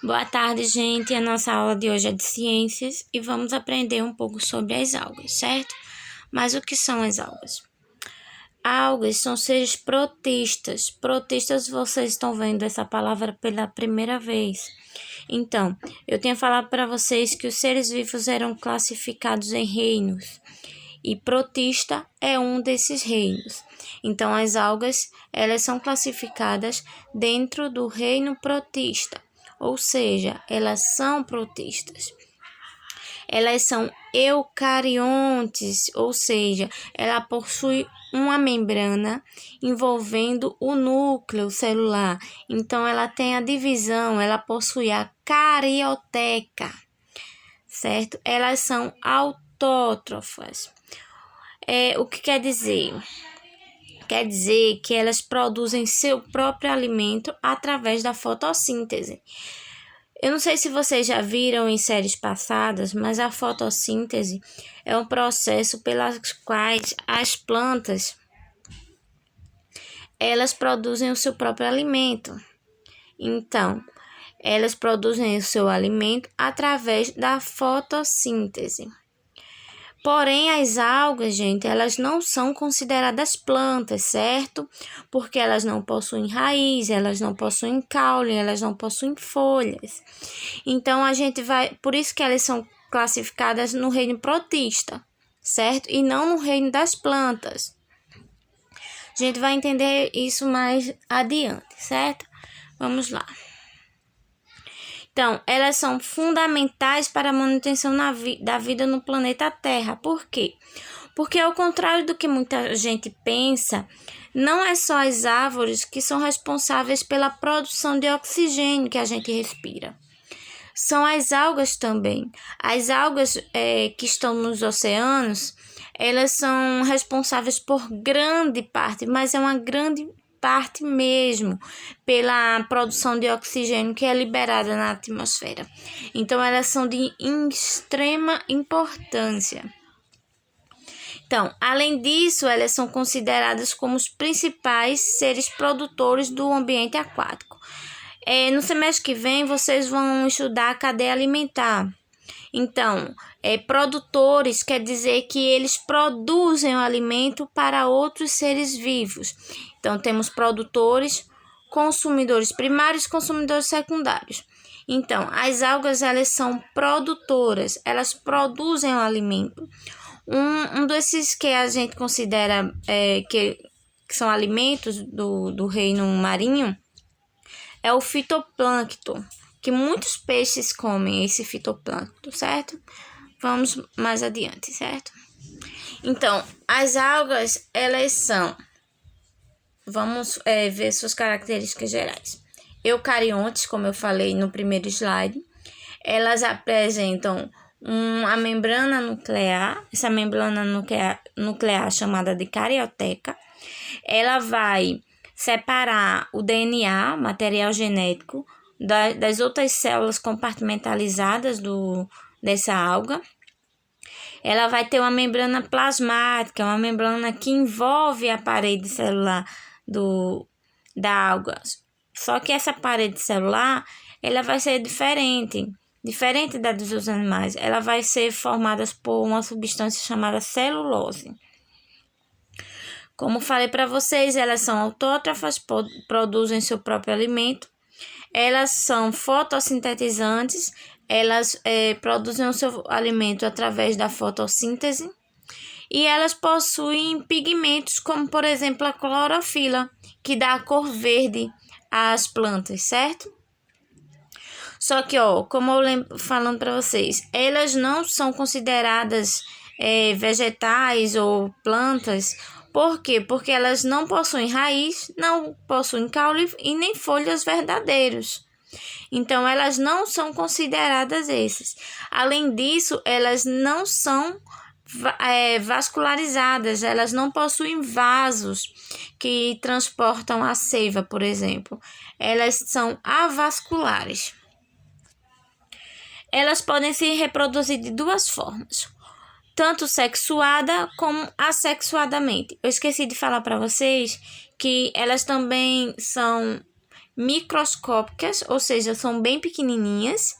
Boa tarde, gente. A nossa aula de hoje é de ciências e vamos aprender um pouco sobre as algas, certo? Mas o que são as algas? Algas são seres protistas. Protistas, vocês estão vendo essa palavra pela primeira vez. Então, eu tinha falado para vocês que os seres vivos eram classificados em reinos e protista é um desses reinos. Então, as algas, elas são classificadas dentro do reino protista, ou seja, elas são protistas. Elas são eucariontes, ou seja, ela possui uma membrana envolvendo o núcleo celular. Então, ela tem a divisão, ela possui a carioteca, certo? Elas são autótrofas. O que quer dizer? Quer dizer que elas produzem seu próprio alimento através da fotossíntese. Eu não sei se vocês já viram em séries passadas, mas a fotossíntese é um processo pelas quais as plantas elas produzem o seu próprio alimento. Então, elas produzem o seu alimento através da fotossíntese. Porém, as algas, gente, elas não são consideradas plantas, certo? Porque elas não possuem raiz, elas não possuem caule, elas não possuem folhas. Então, por isso que elas são classificadas no reino protista, certo? E não no reino das plantas. A gente vai entender isso mais adiante, certo? Vamos lá. Então, elas são fundamentais para a manutenção da vida no planeta Terra. Por quê? Porque, ao contrário do que muita gente pensa, não é só as árvores que são responsáveis pela produção de oxigênio que a gente respira. São as algas também. As algas que estão nos oceanos, elas são responsáveis por grande parte, mas é uma grande parte mesmo, pela produção de oxigênio que é liberada na atmosfera. Então, elas são de extrema importância. Então, além disso, elas são consideradas como os principais seres produtores do ambiente aquático. No semestre que vem, vocês vão estudar a cadeia alimentar. Então, produtores quer dizer que eles produzem o alimento para outros seres vivos. Então, temos produtores, consumidores primários e consumidores secundários. Então, as algas, elas são produtoras, elas produzem o alimento. Um desses que a gente considera que são alimentos do reino marinho é o fitoplâncton, que muitos peixes comem esse fitoplâncton, certo? Vamos mais adiante, certo? Então, as algas, elas são... Vamos ver suas características gerais. Eucariontes, como eu falei no primeiro slide, elas apresentam uma membrana nuclear, essa membrana nuclear chamada de carioteca. Ela vai separar o DNA, material genético, das outras células compartimentalizadas dessa alga. Ela vai ter uma membrana plasmática, uma membrana que envolve a parede celular da alga. Só que essa parede celular, ela vai ser diferente da dos outros animais. Ela vai ser formada por uma substância chamada celulose. Como falei para vocês, elas são autótrofas, produzem seu próprio alimento. Elas são fotossintetizantes, elas produzem o seu alimento através da fotossíntese. E elas possuem pigmentos, como por exemplo a clorofila, que dá a cor verde às plantas, certo? Só que, como eu falando para vocês, elas não são consideradas vegetais ou plantas. Por quê? Porque elas não possuem raiz, não possuem caule e nem folhas verdadeiros. Então, elas não são consideradas esses. Além disso, elas não são vascularizadas, elas não possuem vasos que transportam a seiva, por exemplo. Elas são avasculares. Elas podem se reproduzir de duas formas, tanto sexuada como assexuadamente. Eu esqueci de falar para vocês que elas também são microscópicas, ou seja, são bem pequenininhas,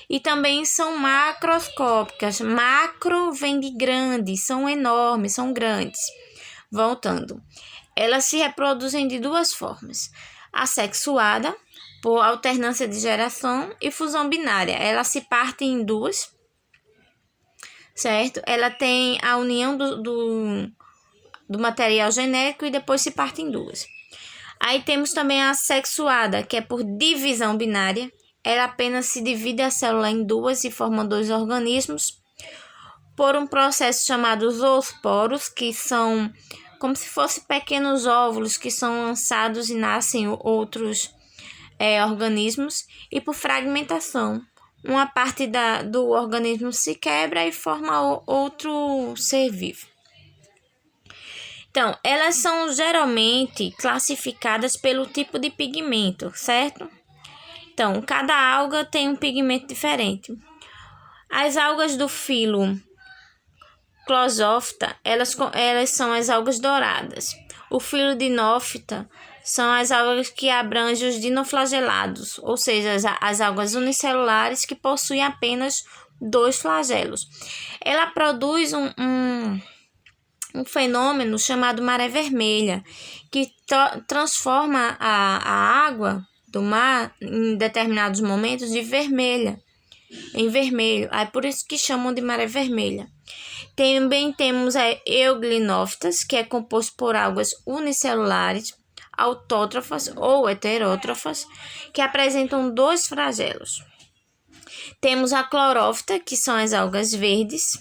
e também são macroscópicas. Macro vem de grande, são enormes, são grandes. Voltando, elas se reproduzem de duas formas: assexuada, por alternância de geração, e fusão binária. Ela se parte em duas, certo? Ela tem a união do material genético e depois se parte em duas. Aí temos também a sexuada, que é por divisão binária. Ela apenas se divide a célula em duas e forma dois organismos por um processo chamado zoosporos, que são como se fossem pequenos óvulos que são lançados e nascem outros organismos, e por fragmentação. Uma parte do organismo se quebra e forma outro ser vivo. Então, elas são geralmente classificadas pelo tipo de pigmento, certo? Então, cada alga tem um pigmento diferente. As algas do filo Closophyta, elas são as algas douradas. O filo Dinófita são as algas que abrangem os dinoflagelados, ou seja, as algas unicelulares que possuem apenas 2 flagelos. Ela produz um fenômeno chamado maré vermelha, que transforma a água do mar em determinados momentos de vermelha em vermelho. É por isso que chamam de maré vermelha. Também temos a Euglinophytas, que é composto por algas unicelulares, autótrofas ou heterótrofas, que apresentam 2 flagelos. Temos a Chlorophyta, que são as algas verdes.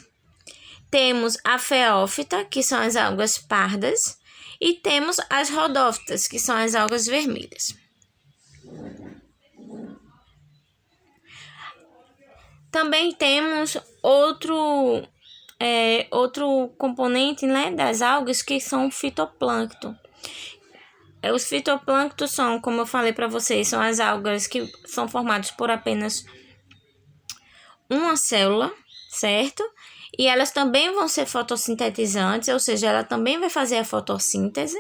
Temos a Phaeophyta, que são as algas pardas. E temos as Rhodophytas, que são as algas vermelhas. Também temos outro componente, né, das algas, que são o fitoplâncton. Os fitoplânctons são, como eu falei para vocês, são as algas que são formadas por apenas uma célula, certo? E elas também vão ser fotossintetizantes, ou seja, ela também vai fazer a fotossíntese.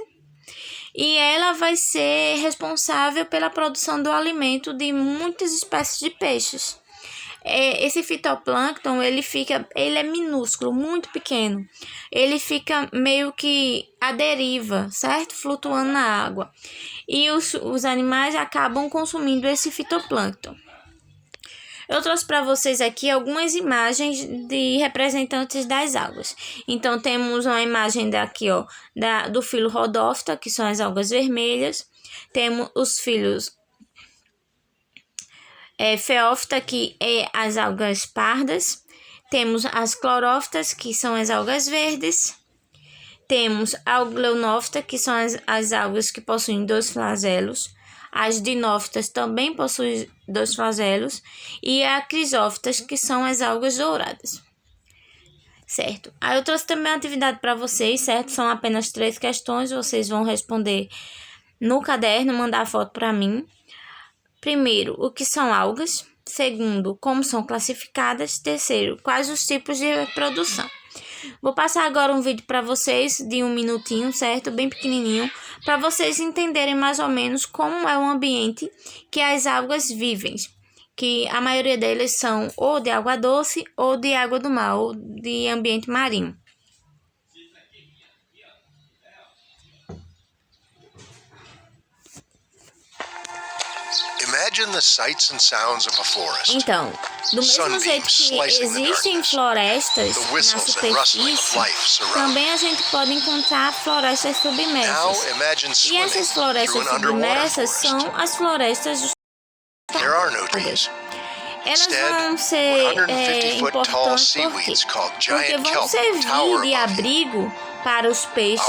E ela vai ser responsável pela produção do alimento de muitas espécies de peixes. Esse fitoplâncton, ele é minúsculo, muito pequeno. Ele fica meio que à deriva, certo? Flutuando na água. E os animais acabam consumindo esse fitoplâncton. Eu trouxe para vocês aqui algumas imagens de representantes das algas. Então, temos uma imagem daqui, ó, do filo Rhodophyta, que são as algas vermelhas. Temos os filos Phaeophyta, que é as algas pardas. Temos as Chlorophytas, que são as algas verdes. Temos a Eugleonophyta, que são as algas que possuem 2 flagelos. As Dinófitas também possuem 2 flagelos. E a Crisófitas, que são as algas douradas. Certo? Aí eu trouxe também uma atividade para vocês, certo? São apenas 3 questões, vocês vão responder no caderno, mandar a foto para mim. Primeiro, o que são algas? Segundo, como são classificadas? Terceiro, quais os tipos de reprodução? Vou passar agora um vídeo para vocês de 1 minutinho, certo? Bem pequenininho, para vocês entenderem mais ou menos como é o ambiente que as algas vivem. Que a maioria deles são ou de água doce ou de água do mar, ou de ambiente marinho. Então, do mesmo jeito que existem florestas na superfície, também a gente pode encontrar florestas submersas. E essas florestas submersas são as florestas dos elas vão ser importantes porque vão servir de abrigo para os peixes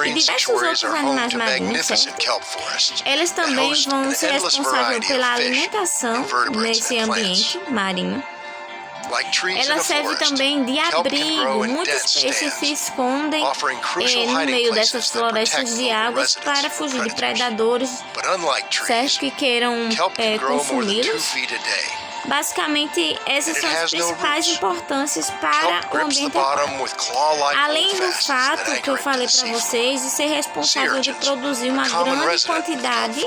e diversos outros animais marinhos, certo? Elas também vão ser responsáveis pela alimentação nesse ambiente marinho. Ela serve também de abrigo. Muitos peixes se escondem no meio dessas florestas de águas para fugir de predadores, certo, que queiram consumi-los. Basicamente, essas são as principais importâncias para o ambiente aquático. Além do fato que eu falei para vocês de ser responsável de produzir uma grande quantidade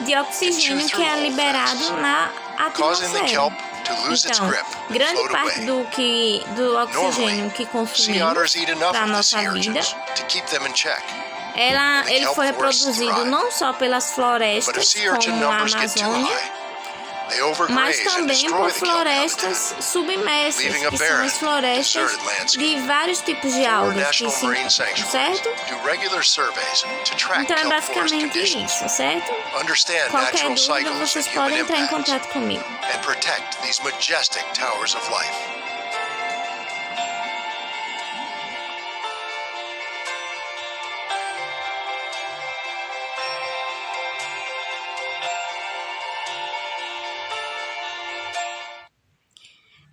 de oxigênio que é liberado na atmosfera. Então, grande parte do oxigênio que consumimos para a nossa vida, ele foi reproduzido não só pelas florestas, como a Amazônia, mas também por florestas submersas, que são as florestas de vários tipos de algas, certo? Então é basicamente isso, certo? Qualquer dúvida, vocês podem entrar em contato comigo.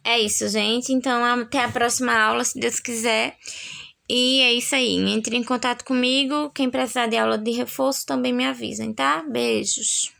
É isso, gente. Então, até a próxima aula, se Deus quiser. E é isso aí. Entre em contato comigo. Quem precisar de aula de reforço também me avisem, tá? Beijos.